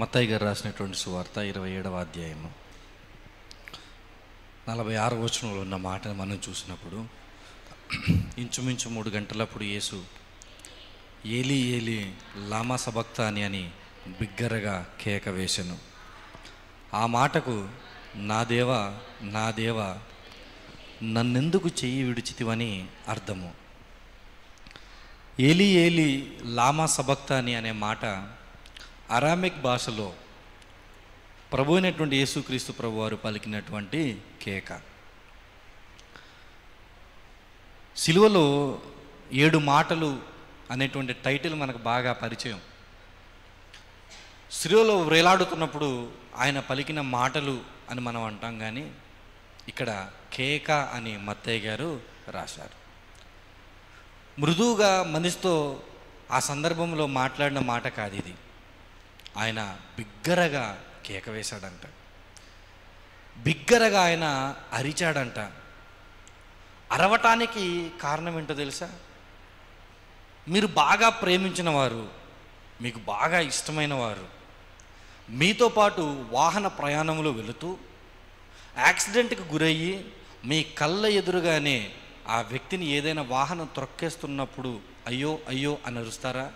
మత్తయి గారు రాసినటువంటి సువార్త 27వ అధ్యాయము 46వ వచనంలో ఉన్న మాటను మనం చూసినప్పుడు, ఇంచుమించు 3 గంటలప్పుడు యేసు ఏలీ ఏలీ లామా సబక్తాని అని బిగ్గరగా కేక వేసెను. ఆ మాటకు నా దేవా నా దేవా నన్నెందుకు చెయ్యి విడిచితివని అర్థము. ఏలీ ఏలీ లామా సబక్తాని అనే మాట అరామిక్ భాషలో ప్రభు అయినటువంటి యేసుక్రీస్తు ప్రభు వారు పలికినటువంటి కేక. సిలువలో 7 మాటలు అనేటువంటి టైటిల్ మనకు బాగా పరిచయం. సిలువలో వేలాడుతున్నప్పుడు ఆయన పలికిన మాటలు అని మనం అంటాం, కానీ ఇక్కడ కేక అని మత్తయ్య గారు రాశారు. మృదువుగా మనిషితో ఆ సందర్భంలో మాట్లాడిన మాట కాదు ఇది. ఆయన బిగ్గరగా కేక వేశాడంట, బిగ్గరగా ఆయన అరిచాడంట. అరవటానికి కారణం ఏంటో తెలుసా? మీరు బాగా ప్రేమించిన వారు, మీకు బాగా ఇష్టమైన వారు మీతో పాటు వాహన ప్రయాణంలో వెళుతూ యాక్సిడెంట్కి గురయ్యి మీ కళ్ళ ఎదురుగానే ఆ వ్యక్తిని ఏదైనా వాహనం త్రొక్కేస్తున్నప్పుడు అయ్యో అయ్యో అని అరుస్తారా?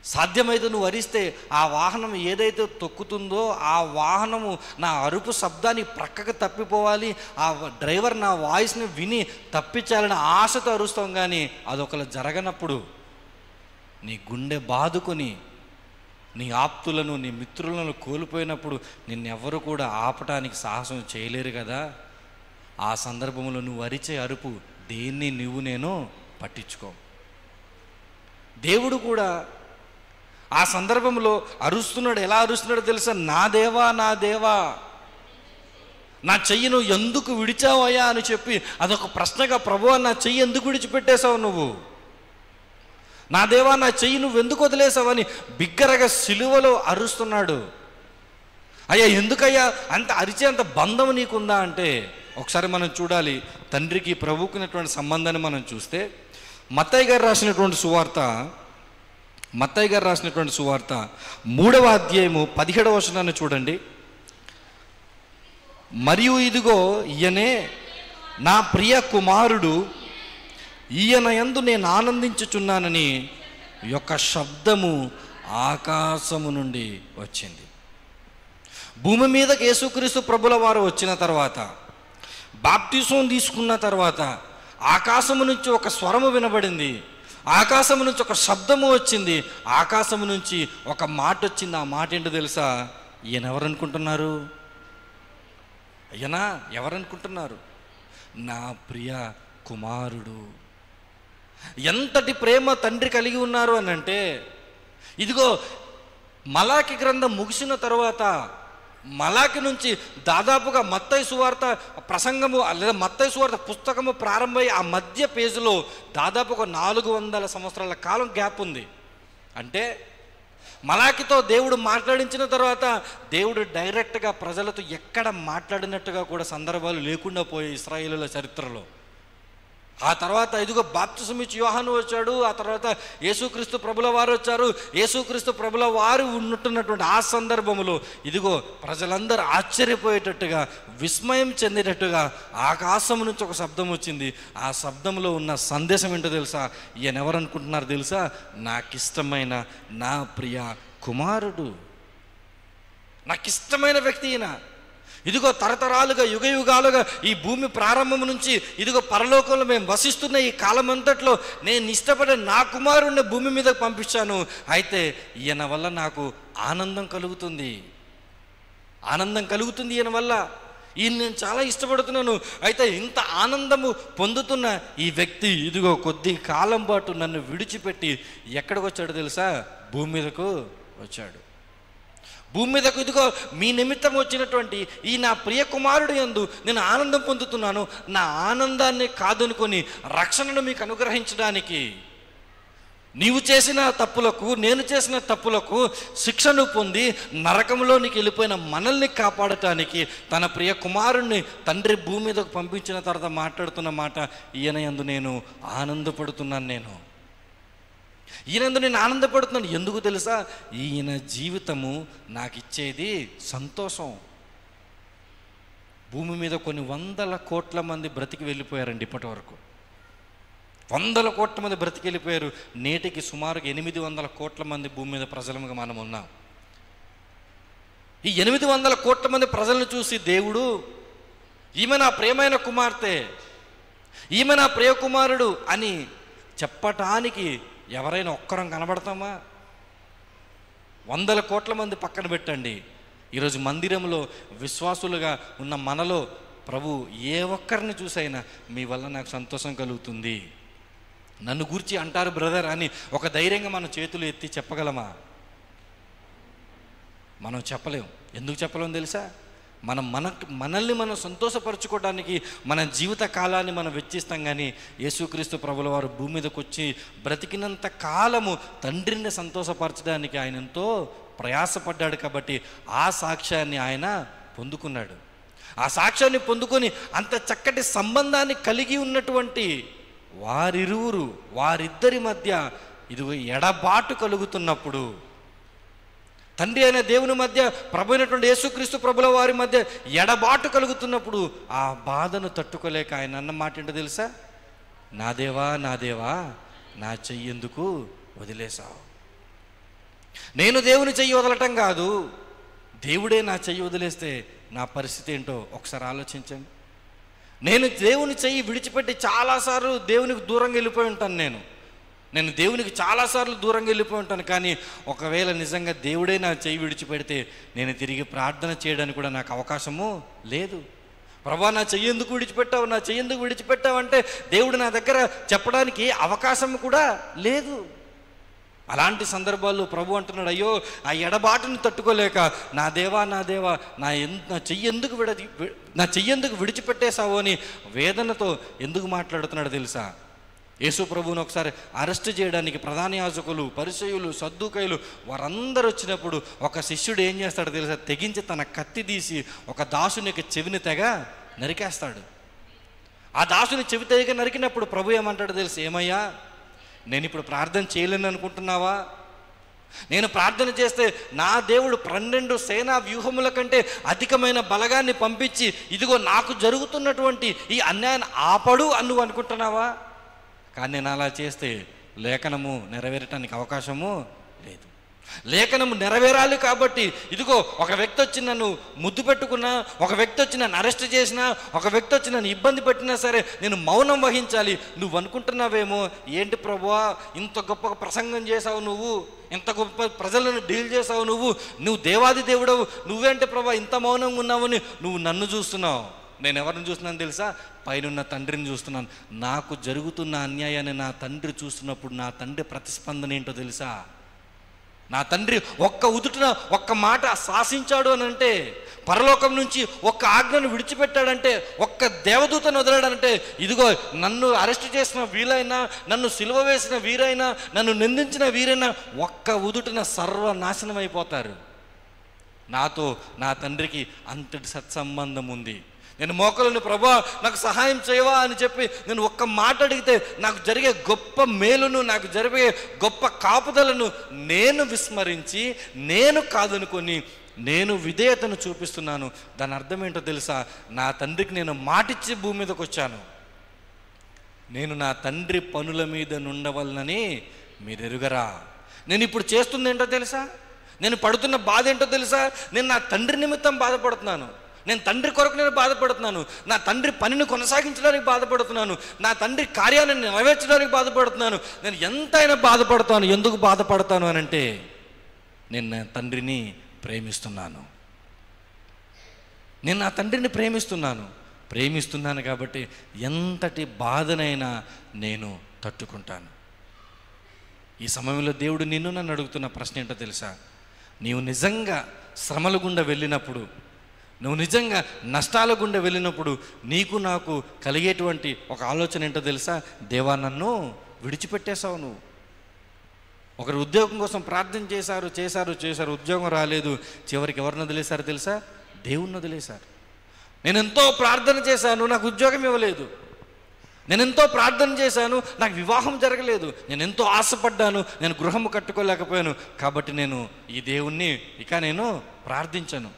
సాధ్యమైతే నువ్వు అరిస్తే ఆ వాహనం ఏదైతే తొక్కుతుందో ఆ వాహనము నా అరుపు శబ్దాన్ని ప్రక్కకు తప్పిపోవాలి, ఆ డ్రైవర్ నా వాయిస్ని విని తప్పించాలని ఆశతో అరుస్తాం. కానీ అదొకలా జరగనప్పుడు నీ గుండె బాదుకొని నీ ఆప్తులను నీ మిత్రులను కోల్పోయినప్పుడు నిన్నెవరు కూడా ఆపటానికి సాహసం చేయలేరు కదా. ఆ సందర్భంలో నువ్వు అరిచే అరుపు దేన్ని నేను పట్టించుకో. దేవుడు కూడా ఆ సందర్భంలో అరుస్తున్నాడు. ఎలా అరుస్తున్నాడో తెలుసా? నా దేవా నా దేవా నా చెయ్యి నువ్వు ఎందుకు విడిచావయ్యా అని చెప్పి అదొక ప్రశ్నగా, ప్రభువా నా చెయ్యి ఎందుకు విడిచిపెట్టేశావు నువ్వు, నా దేవా నా చెయ్యి నువ్వు ఎందుకు వదిలేసావని బిగ్గరగా సిలువలో అరుస్తున్నాడు. అయ్యా ఎందుకయ్యా అంత అరిచేంత బంధం నీకుందా అంటే, ఒకసారి మనం చూడాలి తండ్రికి ప్రభువుకున్నటువంటి సంబంధాన్ని మనం చూస్తే మత్తయి గారు రాసినటువంటి సువార్త 3వ అధ్యాయము 17వ వచనాన్ని చూడండి. మరియు ఇదిగో ఈయనే నా ప్రియ కుమారుడు, ఈయన యందు నేను ఆనందించుచున్నానని యొక్క శబ్దము ఆకాశము నుండి వచ్చింది. భూమి మీదకి యేసుక్రీస్తు ప్రభుల వారు వచ్చిన తర్వాత, బాప్టిజం తీసుకున్న తర్వాత ఆకాశము నుంచి ఒక స్వరము వినబడింది, ఆకాశము నుంచి ఒక శబ్దము వచ్చింది, ఆకాశము నుంచి ఒక మాట వచ్చింది. ఆ మాట ఏంటో తెలుసా? ఈయన ఎవరనుకుంటున్నారు? అయ్యనా ఎవరనుకుంటున్నారు? నా ప్రియ కుమారుడు. ఎంతటి ప్రేమ తండ్రి కలిగి ఉన్నారు అని అంటే, ఇదిగో మలాకి గ్రంథం ముగిసిన తర్వాత మలాకి నుంచి దాదాపుగా మత్తయి సువార్త ప్రసంగము లేదా మత్తయి సువార్త పుస్తకము ప్రారంభమై ఆ మధ్య పేజీలో దాదాపుగా 400 సంవత్సరాల కాలం గ్యాప్ ఉంది. అంటే మలాకితో దేవుడు మాట్లాడించిన తర్వాత దేవుడు డైరెక్ట్గా ప్రజలతో ఎక్కడ మాట్లాడినట్టుగా కూడా సందర్భాలు లేకుండా పోయాయి ఇశ్రాయేలుల చరిత్రలో. ఆ తర్వాత ఇదిగో బాప్తిసం ఇచ్చి యోహాను వచ్చాడు, ఆ తర్వాత యేసుక్రీస్తు ప్రభుల వారు వచ్చారు. యేసుక్రీస్తు ప్రభుల వారు ఉన్నట్టున్నటువంటి ఆ సందర్భంలో ఇదిగో ప్రజలందరూ ఆశ్చర్యపోయేటట్టుగా, విస్మయం చెందేటట్టుగా ఆకాశం నుంచి ఒక శబ్దం వచ్చింది. ఆ శబ్దంలో ఉన్న సందేశం ఏంటో తెలుసా? ఈయన ఎవరనుకుంటున్నారు తెలుసా? నాకిష్టమైన నా ప్రియ కుమారుడు, నాకిష్టమైన వ్యక్తి ఈయన. ఇదిగో తరతరాలుగా యుగయుగాలుగా ఈ భూమి ప్రారంభం నుంచి ఇదిగో పరలోకంలో మేము వసిస్తున్న ఈ కాలం అంతట్లో నేను ఇష్టపడే నా కుమారుడిని భూమి మీదకి పంపించాను. అయితే ఈయన వల్ల నాకు ఆనందం కలుగుతుంది ఈయన వల్ల. ఈయన నేను చాలా ఇష్టపడుతున్నాను. అయితే ఇంత ఆనందము పొందుతున్న ఈ వ్యక్తి ఇదిగో కొద్ది కాలం పాటు నన్ను విడిచిపెట్టి ఎక్కడికి వచ్చాడు తెలుసా? భూమి మీదకు వచ్చాడు. భూమి మీదకు ఇదిగో మీ నిమిత్తం వచ్చినటువంటి ఈ నా ప్రియ కుమారుడు యందు నేను ఆనందం పొందుతున్నాను. నా ఆనందాన్ని కాదనుకొని రక్షణను మీకు అనుగ్రహించడానికి, నీవు చేసిన తప్పులకు నేను చేసిన తప్పులకు శిక్షను పొంది నరకంలోనికి వెళ్ళిపోయిన మనల్ని కాపాడటానికి తన ప్రియ కుమారుణ్ణి తండ్రి భూమి మీదకు పంపించిన తర్వాత మాట్లాడుతున్న మాట, ఈయన యందు నేను ఆనందపడుతున్నాను. ఈయనందు నేను ఆనందపడుతున్నాను. ఎందుకు తెలుసా? ఈయన జీవితము నాకు ఇచ్చేది సంతోషం. భూమి మీద కొన్ని 100 కోట్ల మంది బ్రతికి వెళ్ళిపోయారండి. ఇప్పటి వరకు 100 కోట్ల మంది బ్రతికి వెళ్ళిపోయారు. నేటికి సుమారుగా 800 కోట్ల మంది భూమి మీద ప్రజలుగా మనం ఉన్నాం. ఈ 800 కోట్ల మంది ప్రజలను చూసి దేవుడు, ఈమె నా ప్రియమైన కుమార్తె, ఈమె నా ప్రియ కుమారుడు అని చెప్పటానికి ఎవరైనా ఒక్కరం కనబడతామా? 100 కోట్ల మంది పక్కన పెట్టండి. ఈరోజు మందిరంలో విశ్వాసులుగా ఉన్న మనలో ప్రభు ఏ ఒక్కరిని చూసైనా మీ వల్ల నాకు సంతోషం కలుగుతుంది, నన్ను గూర్చి అంటారు బ్రదర్ అని ఒక ధైర్యంగా మన చేతులు ఎత్తి చెప్పగలమా? మనం చెప్పలేం. ఎందుకు చెప్పలేం తెలుసా? మనల్ని మనం సంతోషపరచుకోవడానికి మన జీవిత కాలాన్ని మనం వెచ్చిస్తాం. కానీ యేసుక్రీస్తు ప్రభుల వారు భూమి మీదకి వచ్చి బ్రతికినంత కాలము తండ్రిని సంతోషపరచడానికి ఆయన ఎంతో ప్రయాసపడ్డాడు. కాబట్టి ఆ సాక్ష్యాన్ని ఆయన పొందుకున్నాడు. ఆ సాక్ష్యాన్ని పొందుకొని అంత చక్కటి సంబంధాన్ని కలిగి ఉన్నటువంటి వారిద్దరి మధ్య ఇదిగో ఎడబాటు కలుగుతున్నప్పుడు, తండ్రి అయిన దేవుని మధ్య ప్రభు అయినటువంటి యేసుక్రీస్తు ప్రభుల వారి మధ్య ఎడబాటు కలుగుతున్నప్పుడు ఆ బాధను తట్టుకోలేక ఆయన అన్న మాట ఏంటో తెలుసా? నా దేవా నా దేవా నా చెయ్యి ఎందుకు వదిలేశావు? నేను దేవుని చెయ్యి వదలటం కాదు, దేవుడే నా చెయ్యి వదిలేస్తే నా పరిస్థితి ఏంటో ఒకసారి ఆలోచించండి. నేను దేవుని చెయ్యి విడిచిపెట్టి చాలాసార్లు దేవునికి దూరంగా వెళ్ళిపోయి ఉంటాను. నేను దేవునికి చాలాసార్లు దూరంగా వెళ్ళిపోయి ఉంటాను. కానీ ఒకవేళ నిజంగా దేవుడే నా చెయ్యి విడిచిపెడితే నేను తిరిగి ప్రార్థన చేయడానికి కూడా నాకు అవకాశము లేదు. ప్రభా నా చెయ్యి ఎందుకు విడిచిపెట్టావు, నా చెయ్యి ఎందుకు విడిచిపెట్టావు అంటే దేవుడు నా దగ్గర చెప్పడానికి అవకాశం కూడా లేదు. అలాంటి సందర్భాల్లో ప్రభు అంటున్నాడు, అయ్యో ఆ ఎడబాటును తట్టుకోలేక నా దేవా నా దేవా నా చెయ్యి ఎందుకు విడిచిపెట్టేశావు అని వేదనతో ఎందుకు మాట్లాడుతున్నాడు తెలుసా? యేసు ప్రభువును ఒకసారి అరెస్ట్ చేయడానికి ప్రధాన యాజకులు, పరిసయ్యులు, సద్దూకయ్యులు వారందరూ వచ్చినప్పుడు ఒక శిష్యుడు ఏం చేస్తాడో తెలుసా? తెగించి తన కత్తి తీసి ఒక దాసునికి చెవిని తెగ నరికేస్తాడు. ఆ దాసుని చెవి తెగ నరికినప్పుడు ప్రభు ఏమంటాడో తెలుసు? ఏమయ్యా, నేను ఇప్పుడు ప్రార్థన చేయలేను అనుకుంటున్నావా? నేను ప్రార్థన చేస్తే నా దేవుడు 12 సేనా వ్యూహముల కంటే అధికమైన బలగాన్ని పంపించి ఇదిగో నాకు జరుగుతున్నటువంటి ఈ అన్యాయాన్ని ఆపడు అని నువ్వు అనుకుంటున్నావా? కానీ నేను అలా చేస్తే లేఖనము నెరవేరటానికి అవకాశము లేదు. లేఖనము నెరవేరాలి కాబట్టి ఇదిగో ఒక వ్యక్తి వచ్చి నన్ను ముద్దు పెట్టుకున్నా, ఒక వ్యక్తి వచ్చి నన్ను అరెస్ట్ చేసినా, ఒక వ్యక్తి వచ్చి నన్ను ఇబ్బంది పెట్టినా సరే నేను మౌనం వహించాలి. నువ్వు అనుకుంటున్నావేమో, ఏంటి ప్రభువా ఇంత గొప్ప ప్రసంగం చేసావు, నువ్వు ఇంత గొప్ప ప్రజలను డీల్ చేసావు, నువ్వు దేవాది దేవుడవు, నువ్వేంటి ప్రభా ఇంత మౌనంగా ఉన్నావని నువ్వు నన్ను చూస్తున్నావు. నేను ఎవరిని చూస్తున్నాను తెలుసా? పైనున్న తండ్రిని చూస్తున్నాను. నాకు జరుగుతున్న అన్యాయాన్ని నా తండ్రి చూస్తున్నప్పుడు నా తండ్రి ప్రతిస్పందన ఏంటో తెలుసా? నా తండ్రి ఒక్క ఉదుటిన ఒక్క మాట శాసించాడు అని అంటే, పరలోకం నుంచి ఒక్క ఆజ్ఞను విడిచిపెట్టాడంటే, ఒక్క దేవదూతను వదిలాడంటే, ఇదిగో నన్ను అరెస్ట్ చేసిన వీరైనా, నన్ను సిలువ వేసిన వీరైనా, నన్ను నిందించిన వీరైనా ఒక్క ఉదుటిన సర్వనాశనం అయిపోతారు. నాతో నా తండ్రికి అంతటి సత్సంబంధం ఉంది. నేను మోకలను ప్రభా నాకు సహాయం చేయవా అని చెప్పి నేను ఒక్క మాట అడిగితే నాకు జరిగే గొప్ప మేలును, నాకు జరిగే గొప్ప కాపుదలను నేను విస్మరించి, నేను కాదనుకొని నేను విధేయతను చూపిస్తున్నాను. దాని అర్థం ఏంటో తెలుసా? నా తండ్రికి నేను మాటిచ్చి భూమి మీదకి వచ్చాను. నేను నా తండ్రి పనుల మీద నుండవలనని మీరు ఎరుగరా? నేను ఇప్పుడు చేస్తుంది ఏంటో తెలుసా? నేను పడుతున్న బాధ ఏంటో తెలుసా? నేను నా తండ్రి నిమిత్తం బాధపడుతున్నాను. నేను తండ్రి కొరకు నేను బాధపడుతున్నాను. నా తండ్రి పనిని కొనసాగించడానికి బాధపడుతున్నాను. నా తండ్రి కార్యాన్ని నెరవేర్చడానికి బాధపడుతున్నాను. నేను ఎంతైనా బాధపడతాను. ఎందుకు బాధపడతాను అని అంటే, నేను నా తండ్రిని ప్రేమిస్తున్నాను. నేను నా తండ్రిని ప్రేమిస్తున్నాను కాబట్టి ఎంతటి బాధనైనా నేను తట్టుకుంటాను. ఈ సమయంలో దేవుడు నన్ను అడుగుతున్న ప్రశ్న ఏంటో తెలుసా? నీవు నిజంగా శ్రమల గుండా వెళ్ళినప్పుడు, నువ్వు నిజంగా నష్టాల గుండా వెళ్ళినప్పుడు నీకు నాకు కలిగేటువంటి ఒక ఆలోచన ఏంటో తెలుసా? దేవా నన్ను విడిచిపెట్టేశావు. నువ్వు ఒకరు ఉద్యోగం కోసం ప్రార్థన చేశారు, ఉద్యోగం రాలేదు. చివరికి ఎవరిని వదిలేశారు తెలుసా? దేవుణ్ణి వదిలేశారు. నేను ఎంతో ప్రార్థన చేశాను, నాకు ఉద్యోగం ఇవ్వలేదు. నేను ఎంతో ప్రార్థన చేశాను, నాకు వివాహం జరగలేదు. నేను ఎంతో ఆశపడ్డాను, నేను గృహము కట్టుకోలేకపోయాను. కాబట్టి నేను ఈ దేవుణ్ణి ఇక నేను ప్రార్థించను.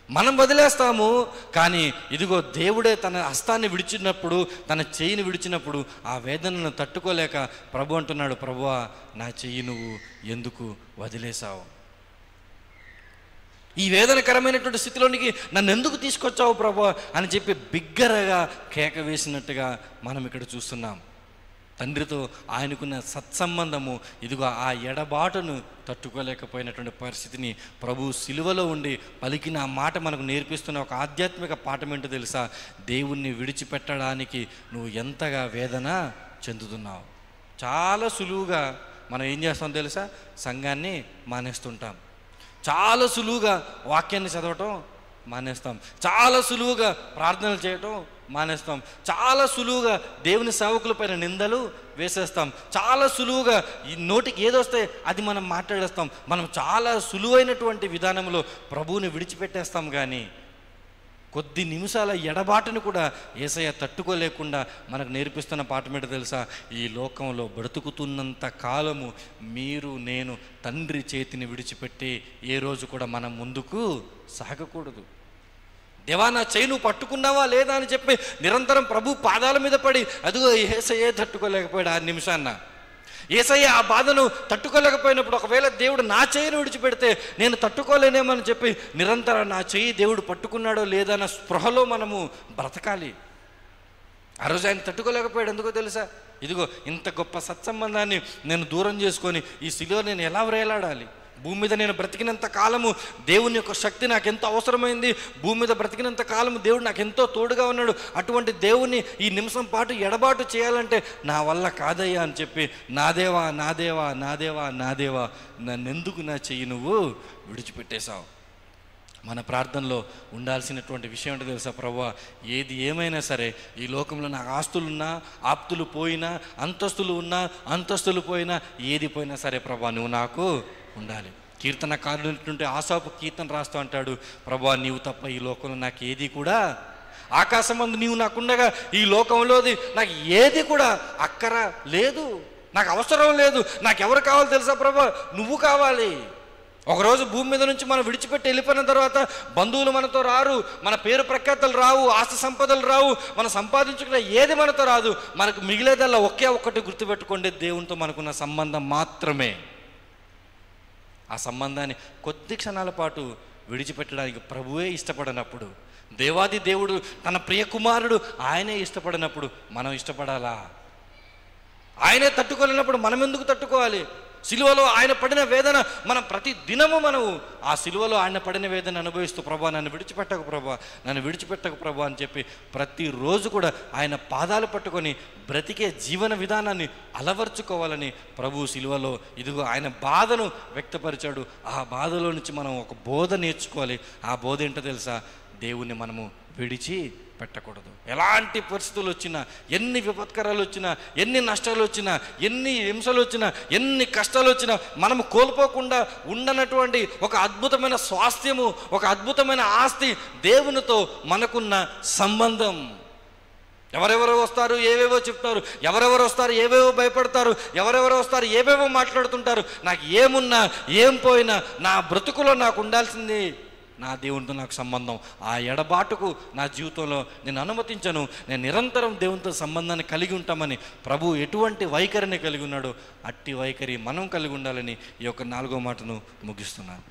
మనం వదిలేస్తాము. కానీ ఇదిగో దేవుడే తన హస్తాన్ని విడిచినప్పుడు, తన చెయ్యిని విడిచినప్పుడు ఆ వేదనను తట్టుకోలేక ప్రభు అంటున్నాడు, ప్రభువా నా చెయ్యి నువ్వు ఎందుకు వదిలేసావు? ఈ వేదనకరమైనటువంటి స్థితిలోనికి నన్ను ఎందుకు తీసుకొచ్చావు ప్రభువా అని చెప్పి బిగ్గరగా కేక వేసినట్టుగా మనం ఇక్కడ చూస్తున్నాం. తండ్రితో ఆయనకున్న సత్సంబంధము ఇదిగో ఆ ఎడబాటును తట్టుకోలేకపోయినటువంటి పరిస్థితిని ప్రభు సిలువలో ఉండి పలికిన ఆ మాట మనకు నేర్పిస్తున్న ఒక ఆధ్యాత్మిక పాఠం ఏంటో తెలుసా? దేవుణ్ణి విడిచిపెట్టడానికి నువ్వు ఎంతగా వేదన చెందుతున్నావు. చాలా సులువుగా మనం ఏం చేస్తాం తెలుసా? సంఘాన్ని మానేస్తుంటాం. చాలా సులువుగా వాక్యాన్ని చదవటం మానేస్తాం. చాలా సులువుగా ప్రార్థనలు చేయటం మానేస్తాం. చాలా సులువుగా దేవుని సేవకులపైన నిందలు వేసేస్తాం. చాలా సులువుగా ఈ నోటికి ఏదొస్తే అది మనం మాట్లాడేస్తాం. మనం చాలా సులువైనటువంటి విధానంలో ప్రభువుని విడిచిపెట్టేస్తాం. కానీ కొద్ది నిమిషాల ఎడబాటును కూడా యేసయ్య తట్టుకోలేకుండా మనకు నేర్పిస్తున్న పాఠం ఏంటో తెలుసా? ఈ లోకంలో బ్రతుకుతున్నంత కాలము మీరు నేను తండ్రి చేతిని విడిచిపెట్టి ఏ రోజు కూడా మనం ముందుకు సాగకూడదు. దేవా నా చేయి నువ్వు పట్టుకున్నావా లేదా అని చెప్పి నిరంతరం ప్రభు పాదాల మీద పడి అదిగో యేసయ్యే తట్టుకోలేకపోయాడు. 6 నిమిషాన్న యేసయ్య ఆ బాధను తట్టుకోలేకపోయినప్పుడు ఒకవేళ దేవుడు నా చేయిని విడిచిపెడితే నేను తట్టుకోలేనేమని చెప్పి నిరంతరం నా చేయి దేవుడు పట్టుకున్నాడో లేదన్న స్పృహలో మనము బ్రతకాలి. ఆ రోజు ఆయన తట్టుకోలేకపోయాడు. ఎందుకో తెలుసా? ఇదిగో ఇంత గొప్ప సత్సంబంధాన్ని నేను దూరం చేసుకొని ఈ శిలువ నేను ఎలా వ్రేలాడాలి? భూమి మీద నేను బ్రతికినంత కాలము దేవుని యొక్క శక్తి నాకు ఎంతో అవసరమైంది. భూమి మీద బ్రతికినంత కాలము దేవుడు నాకు ఎంతో తోడుగా ఉన్నాడు. అటువంటి దేవుని ఈ నిమిషం పాటు ఎడబాటు చేయాలంటే నా వల్ల కాదయ్యా అని చెప్పి నా దేవా నా దేవా నా దేవా నా దేవా నన్నెందుకు నా చెయ్యి నువ్వు విడిచిపెట్టేశావు? మన ప్రార్థనలో ఉండాల్సినటువంటి విషయం ఏంటో తెలుసా? ప్రభువా ఏది ఏమైనా సరే ఈ లోకంలో నాకు ఆస్తులున్నా, ఆప్తులు పోయినా, అంతస్తులు ఉన్నా, అంతస్తులు పోయినా, ఏది పోయినా సరే ప్రభువా నువ్వు నాకు ఉండాలి. కీర్తనకారుడు ఆసాపు కీర్తన రాస్తూ అంటాడు, ప్రభువా నీవు తప్ప ఈ లోకంలో నాకు ఏది కూడా, ఆకాశమందు నీవు నాకుండగా ఈ లోకంలోది నాకు ఏది కూడా అక్కర లేదు, నాకు అవసరం లేదు. నాకు ఎవరు కావాలో తెలుసా ప్రభువా? నువ్వు కావాలి. ఒకరోజు భూమి మీద నుంచి మనం విడిచిపెట్టి వెళ్ళిపోయిన తర్వాత బంధువులు మనతో రారు, మన పేరు ప్రఖ్యాతలు రావు, ఆస్తి సంపదలు రావు, మనం సంపాదించుకున్న ఏది మనతో రాదు. మనకు మిగిలేదల్లా ఒకే ఒక్కటి గుర్తుపెట్టుకోండి, దేవునితో మనకున్న సంబంధం మాత్రమే. ఆ సంబంధాన్ని కొద్ది క్షణాల పాటు విడిచిపెట్టడానికి ప్రభువే ఇష్టపడినప్పుడు, దేవాది దేవుడు తన ప్రియ కుమారుడు ఆయనే ఇష్టపడినప్పుడు మనం ఇష్టపడాలా? ఆయనే తట్టుకోలేనప్పుడు మనం ఎందుకు తట్టుకోవాలి? సిలువలో ఆయన పడిన వేదన మనం ప్రతి దినము మనము ఆ సిలువలో ఆయన పడిన వేదన అనుభవిస్తూ ప్రభువా నన్ను విడిచిపెట్టకు ప్రభువా, నన్ను విడిచిపెట్టకు ప్రభువా అని చెప్పి ప్రతిరోజు కూడా ఆయన పాదాలు పట్టుకొని బ్రతికే జీవన విధానాన్ని అలవర్చుకోవాలని ప్రభు సిలువలో ఇదిగో ఆయన బాధను వ్యక్తపరిచాడు. ఆ బాధలో నుంచి మనం ఒక బోధ నేర్చుకోవాలి. ఆ బోధ ఏంటో తెలుసా? దేవుణ్ణి మనము విడిచి పెట్టకూడదు. ఎలాంటి పరిస్థితులు వచ్చినా, ఎన్ని విపత్కరాలు వచ్చినా, ఎన్ని నష్టాలు వచ్చినా, ఎన్ని హింసలు వచ్చినా, ఎన్ని కష్టాలు వచ్చినా మనము కోల్పోకుండా ఉండనటువంటి ఒక అద్భుతమైన స్వాస్థ్యము, ఒక అద్భుతమైన ఆస్తి దేవునితో మనకున్న సంబంధం. ఎవరెవరో వస్తారు ఏవేవో చెప్తారు, ఎవరెవరు వస్తారు ఏవేవో భయపడతారు, ఎవరెవరో వస్తారు ఏవేవో మాట్లాడుతుంటారు. నాకు ఏమున్నా ఏం పోయినా నా బ్రతుకులో నాకు ఉండాల్సింది నా దేవునితో నాకు సంబంధం. ఆ ఎడబాటుకు నా జీవితంలో నేను అనుమతించను. నేను నిరంతరం దేవునితో సంబంధాన్ని కలిగి ఉంటామని ప్రభు ఎటువంటి వైఖరిని కలిగి ఉన్నాడో అట్టి వైఖరి మనం కలిగి ఉండాలని ఈ యొక్క 4వ మాటను ముగిస్తున్నాను.